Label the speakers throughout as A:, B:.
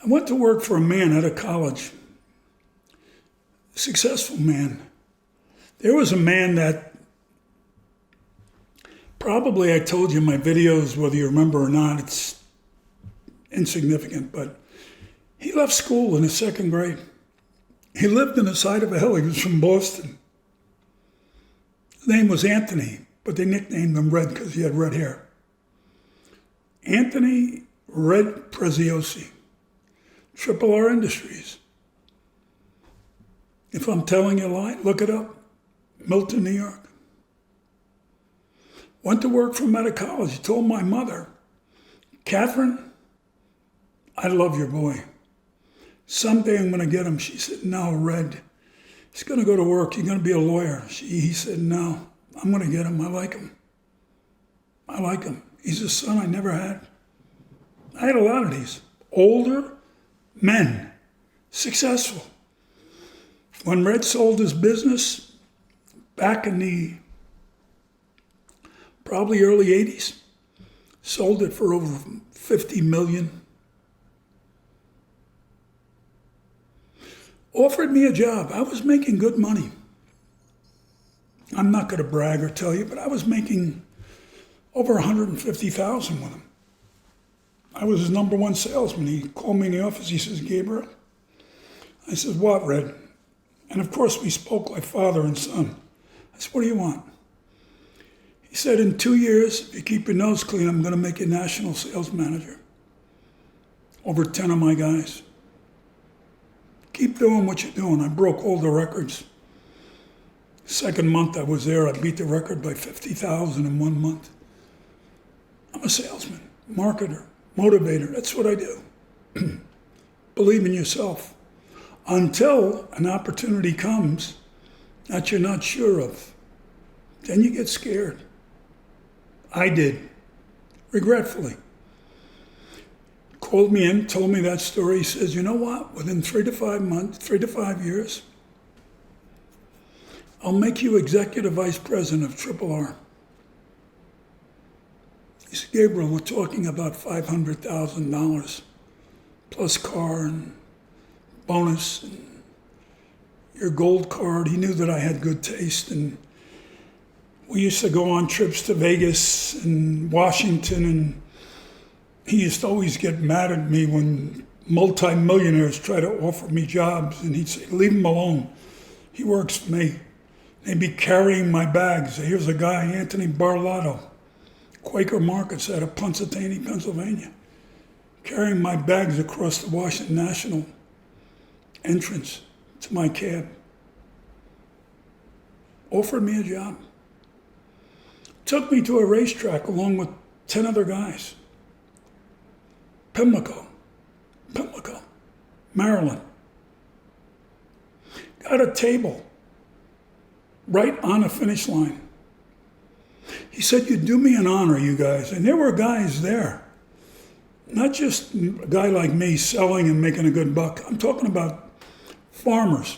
A: I went to work for a man out of college, successful man. There was a man that probably I told you in my videos, whether you remember or not, it's insignificant, but he left school in the second grade. He lived on the side of a hill. He was from Boston. His name was Anthony, but they nicknamed him Red because he had red hair. Anthony Red Preziosi, Triple R Industries. If I'm telling you a lie, look it up. Milton, New York. Went to work for him out of college. He told my mother, Catherine, I love your boy. Someday I'm going to get him. She said, no, Red. He's going to go to work. He's going to be a lawyer. He said, no, I'm going to get him. I like him. I like him. He's a son I never had. I had a lot of these. Older men, successful. When Red sold his business back in the probably early 80s, sold it for over 50 million. Offered me a job. I was making good money. I'm not going to brag or tell you, but I was making over $150,000 with him. I was his number one salesman. He called me in the office. He says, Gabriel. I said, what, Red? And of course, we spoke like father and son. I said, what do you want? He said, in 2 years, if you keep your nose clean, I'm going to make you national sales manager. Over 10 of my guys. Keep doing what you're doing. I broke all the records. Second month I was there, I beat the record by 50,000 in 1 month. I'm a salesman, marketer, motivator. That's what I do. Believe in yourself. Until an opportunity comes that you're not sure of. Then you get scared. I did, regretfully. Called me in, told me that story. He says, you know what? Within 3 to 5 years, I'll make you executive vice president of Triple R. He said, Gabriel, we're talking about $500,000 plus car and bonus and your gold card. He knew that I had good taste, and we used to go on trips to Vegas and Washington, and he used to always get mad at me when multimillionaires try to offer me jobs, and he'd say, leave him alone. He works for me. They'd be carrying my bags. Here's a guy, Anthony Barlotto, Quaker Markets out of Punxsutawney, Pennsylvania, carrying my bags across the Washington National entrance to my cab. Offered me a job. Took me to a racetrack along with 10 other guys. Pimlico, Maryland. Got a table right on the finish line. He said, you do me an honor, you guys. And there were guys there. Not just a guy like me selling and making a good buck. I'm talking about farmers.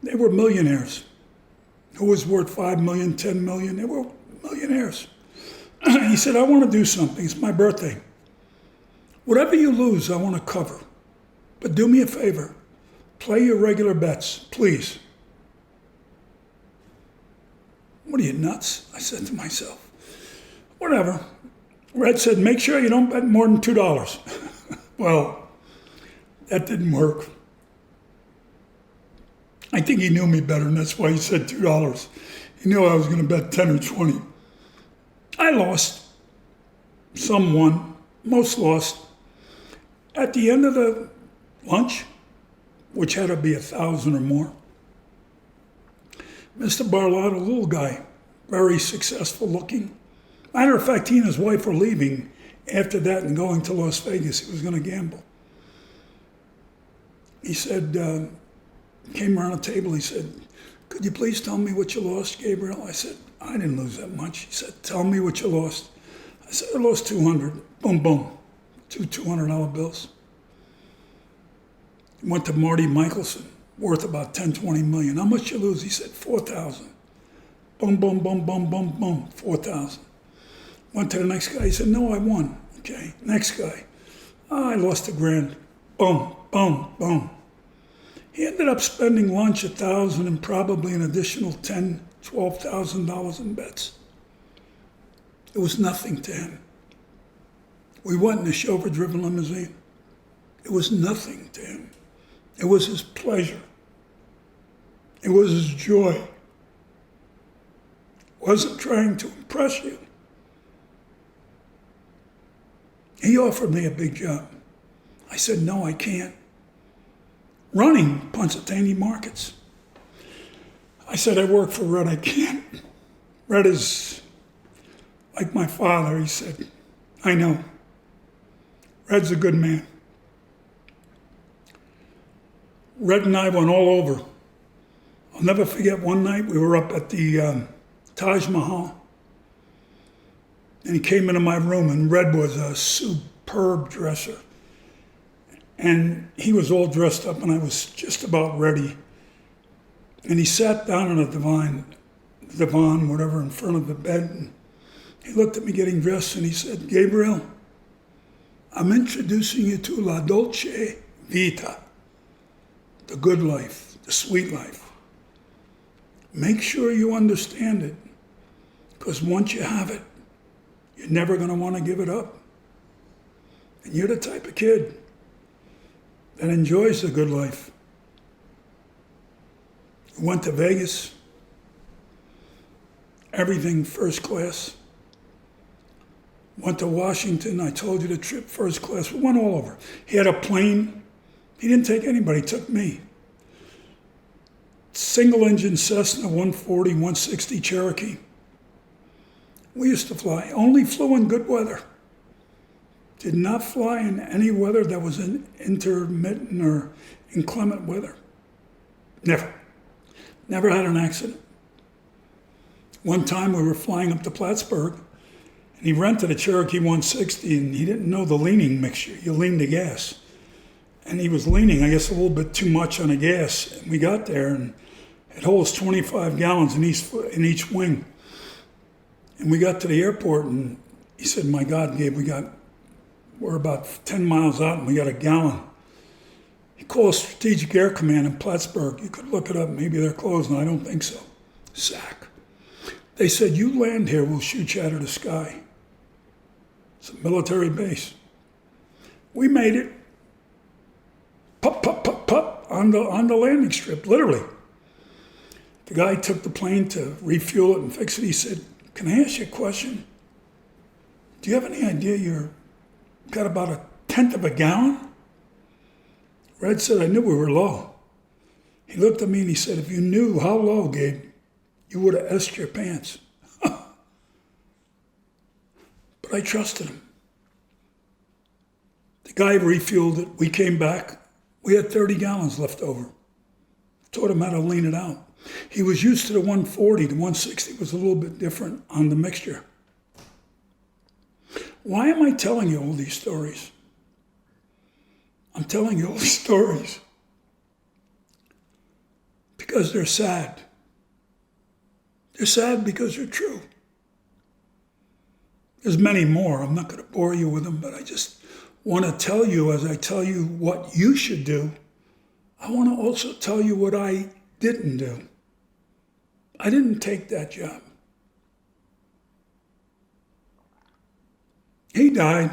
A: They were millionaires. Who was worth 5 million, 10 million? They were millionaires. He said, I want to do something. It's my birthday. Whatever you lose, I want to cover. But do me a favor. Play your regular bets, please. What are you, nuts? I said to myself. Whatever. Red said, make sure you don't bet more than $2. Well, that didn't work. I think he knew me better, and that's why he said $2. He knew I was going to bet 10 or 20. I lost. Some won. Most lost. At the end of the lunch, which had to be 1,000 or more, Mr. Barlotto, a little guy, very successful looking. Matter of fact, he and his wife were leaving after that and going to Las Vegas. He was going to gamble. He said, came around the table, he said, could you please tell me what you lost, Gabriel? I said, I didn't lose that much. He said, tell me what you lost. I said, I lost 200. Boom, boom. Two $200 bills. Went to Marty Michelson, worth about 10, 20 million. How much you lose? He said, 4,000. Boom, boom, boom, boom, boom, boom, 4,000. Went to the next guy. He said, no, I won. Okay, next guy. I lost $1,000. Boom, boom, boom. He ended up spending lunch $1,000 and probably an additional $10,000, $12,000 in bets. It was nothing to him. We went in a chauffeur-driven limousine. It was nothing to him. It was his pleasure. It was his joy. Wasn't trying to impress you. He offered me a big job. I said, no, I can't. Running Punxsutawney Markets. I said, I work for Red, I can't. Red is like my father. He said, I know. Red's a good man. Red and I went all over. I'll never forget one night we were up at the Taj Mahal. And he came into my room, and Red was a superb dresser. And he was all dressed up, and I was just about ready. And he sat down on a divan, whatever, in front of the bed. And he looked at me getting dressed, and he said, Gabriel, I'm introducing you to La Dolce Vita, the good life, the sweet life. Make sure you understand it, because once you have it, you're never going to want to give it up. And you're the type of kid that enjoys the good life. We went to Vegas, everything first class. Went to Washington, I told you the trip first class. We went all over. He had a plane. He didn't take anybody, he took me. Single engine Cessna 140, 160 Cherokee. We used to fly. Only flew in good weather. Did not fly in any weather that was in intermittent or inclement weather. Never. Never had an accident. One time we were flying up to Plattsburgh, and he rented a Cherokee 160, and he didn't know the leaning mixture. You lean the gas. And he was leaning, I guess, a little bit too much on the gas. And we got there, and it holds 25 gallons in each wing. And we got to the airport, and he said, my God, Gabe, we're about 10 miles out, and we got a gallon. He called Strategic Air Command in Plattsburgh. You could look it up. Maybe they're closed, and I don't think so. SAC. They said, you land here, we'll shoot you out of the sky. It's a military base. We made it. Pop, pop, pop, pop, on the landing strip, literally. The guy took the plane to refuel it and fix it. He said, can I ask you a question? Do you have any idea you've got about 1/10 of a gallon? Red said, I knew we were low. He looked at me and he said, if you knew how low, Gabe, you would have essed your pants. But I trusted him. The guy refueled it. We came back. We had 30 gallons left over. Taught him how to lean it out. He was used to the 140. The 160 was a little bit different on the mixture. Why am I telling you all these stories? I'm telling you all these stories because they're sad. They're sad because they're true. There's many more. I'm not going to bore you with them, but I just want to tell you, as I tell you what you should do, I want to also tell you what I didn't do. I didn't take that job. He died,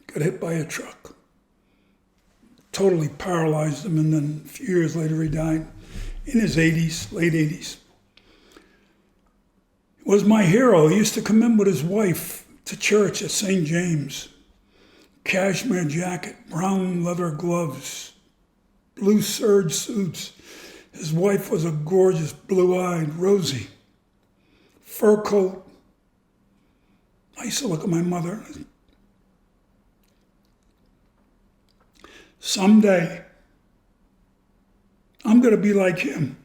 A: got hit by a truck, totally paralyzed him, and then a few years later he died in his 80s, late 80s. He was my hero. He used to come in with his wife to church at St. James. Cashmere jacket, brown leather gloves, blue serge suits. His wife was a gorgeous, blue-eyed Rosie. Fur coat. I used to look at my mother. Someday, I'm going to be like him.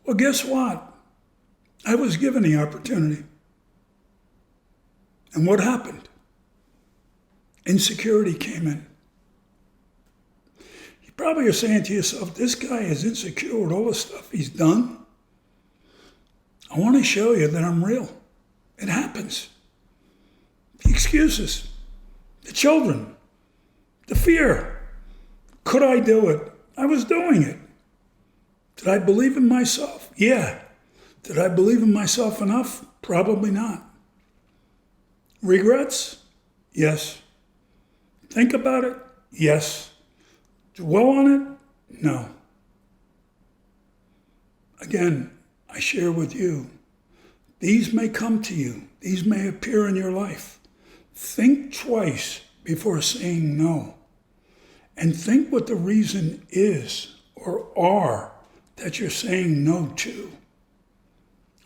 A: Well, guess what? I was given the opportunity. And what happened? Insecurity came in. You probably are saying to yourself, this guy is insecure with all the stuff he's done. I want to show you that I'm real. It happens. The excuses. The children, the fear. Could I do it? I was doing it. Did I believe in myself? Yeah. Did I believe in myself enough? Probably not. Regrets? Yes. Think about it? Yes. Dwell on it? No. Again, I share with you. These may come to you. These may appear in your life. Think twice before saying no. And think what the reason is or are that you're saying no to.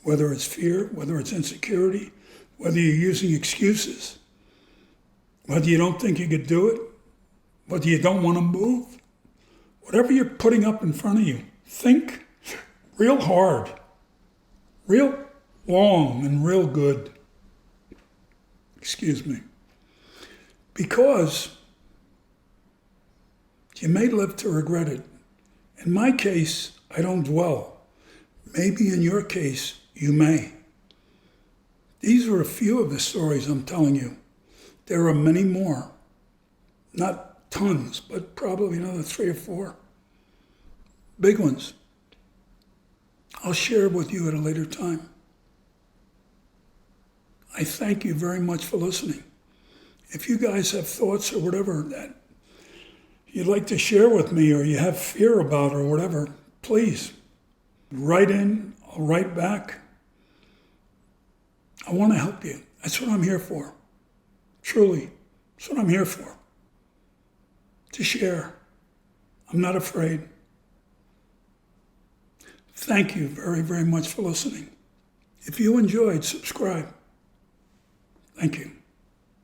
A: Whether it's fear, whether it's insecurity, whether you're using excuses, whether you don't think you could do it, whether you don't want to move, whatever you're putting up in front of you, think real hard, real long and real good. Excuse me. Because you may live to regret it. In my case, I don't dwell. Maybe in your case, you may. These are a few of the stories I'm telling you. There are many more. Not tons, but probably another 3 or 4. Big ones. I'll share with you at a later time. I thank you very much for listening. If you guys have thoughts or whatever that you'd like to share with me or you have fear about or whatever, please write in. I'll write back. I want to help you. That's what I'm here for. Truly, that's what I'm here for. To share. I'm not afraid. Thank you very, very much for listening. If you enjoyed, subscribe. Thank you.